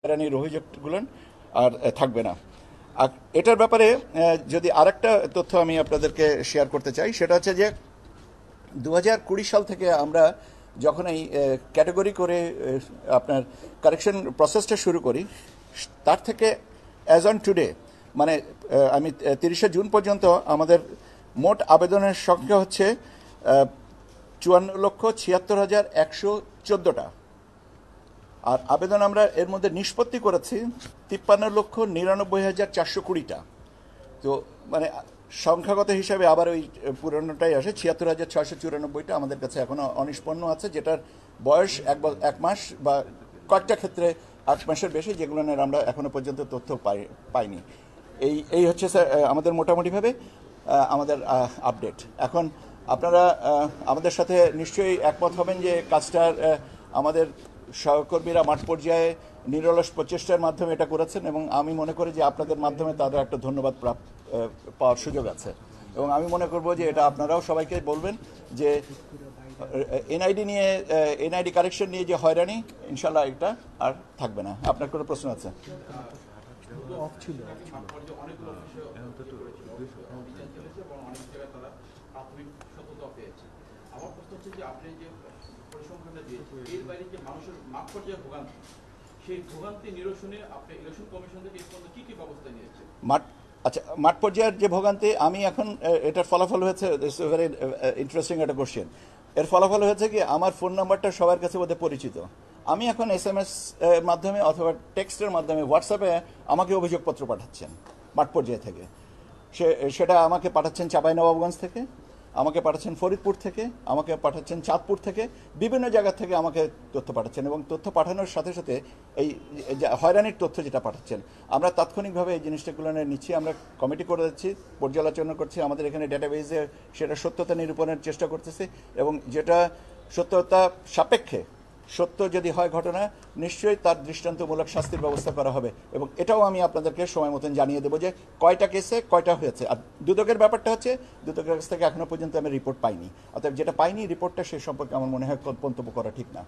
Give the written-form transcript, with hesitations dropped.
হয়রানির অভিযোগগুলো আর থাকবে না। আর এটার ব্যাপারে যদি আরেকটা তথ্য আমি আপনাদেরকে শেয়ার করতে চাই, সেটা হচ্ছে যে 2020 সাল থেকে আমরা যখন এই ক্যাটাগরি করে আপনার কারেকশন প্রসেসটা শুরু করি, তার থেকে অ্যাজ অন টুডে, মানে আমি 30শে জুন পর্যন্ত আমাদের মোট আবেদনের সংখ্যা হচ্ছে 54,76,114টা। আর আবেদন আমরা এর মধ্যে নিষ্পত্তি করেছি 53,99,420টা। তো মানে সংখ্যাগত হিসাবে আবার ওই পুরনোটাই আসে, 76,694টা আমাদের কাছে এখনো অনিষ্পন্ন আছে, যেটার বয়স এক মাস বা কয়েকটা ক্ষেত্রে 8 মাসের বেশি, যেগুলো আমরা এখনো পর্যন্ত তথ্য পাইনি। এই হচ্ছে স্যার আমাদের মোটামুটিভাবে আমাদের আপডেট। এখন আপনারা আমাদের সাথে নিশ্চয়ই একমত হবেন যে কাজটার আমাদের সহকর্মীরা মাঠ পর্যায়ে নিরলস প্রচেষ্টার মাধ্যমে এটা করেছেন, এবং আমি মনে করি যে আপনাদের মাধ্যমে তাদের একটা ধন্যবাদ পাওয়ার সুযোগ আছে। এবং আমি মনে করব যে এটা আপনারাও সবাইকে বলবেন যে এনআইডি কারেকশন নিয়ে যে হয়রানি, ইনশাল্লাহ এটা আর থাকবে না। আপনার কোনো প্রশ্ন আছে? আমার প্রশ্ন হচ্ছে যে আপনি যে পরিসংখ্যানটা দিয়েছেন, এর বাইরে যে মানুষের মাঠ পর্যায়ে ভোগান্তি, সেই ভোগান্তি নিরসনে আপনি ইলেকশন কমিশন থেকে এই পর্যন্ত কি কি ব্যবস্থা নিয়েছেন? আচ্ছা, মাঠ পর্যায়ের যে ভোগান্তি, আমি এখন এটার ফলাফল হয়েছে, ভেরি ইন্টারেস্টিং একটা কোশ্চেন। এর ফলাফল হয়েছে কি, আমার ফোন নাম্বারটা সবার কাছে বোধহয় পরিচিত। আমি এখন SMS এর মাধ্যমে অথবা টেক্সটের মাধ্যমে হোয়াটসঅ্যাপে আমাকে অভিযোগপত্র পাঠাচ্ছেন মাঠ পর্যায়ে থেকে। সেটা আমাকে পাঠাচ্ছেন চাঁপাইনবাবগঞ্জ থেকে, আমাকে পাঠাচ্ছেন ফরিদপুর থেকে, আমাকে পাঠাচ্ছেন চাঁদপুর থেকে, বিভিন্ন জায়গা থেকে আমাকে তথ্য পাঠাচ্ছেন। এবং তথ্য পাঠানোর সাথে সাথে এই হয়রানির তথ্য যেটা পাঠাচ্ছেন, আমরা তাৎক্ষণিকভাবে এই জিনিসটাগুলো নিচ্ছি, আমরা কমিটি করে দিচ্ছি, পর্যালোচনা করছি, আমাদের এখানে ডেটাবেজে সেটা সত্যতা নিরূপণের চেষ্টা করতেছি, এবং যেটা সত্যতা সাপেক্ষে সত্য যদি হয় ঘটনা, নিশ্চয়ই তার দৃষ্টান্তমূলক শাস্তির ব্যবস্থা করা হবে। এবং এটাও আমি আপনাদেরকে সময় মতন জানিয়ে দেবো যে কয়টা কেসে কয়টা হয়েছে। আর দুদকের ব্যাপারটা হচ্ছে, দুদকের কাছ থেকে এখনো পর্যন্ত আমি রিপোর্ট পাইনি, অতএব যেটা পাইনি রিপোর্টটা সে সম্পর্কে আমার মনে হয় মন্তব্য করা ঠিক না।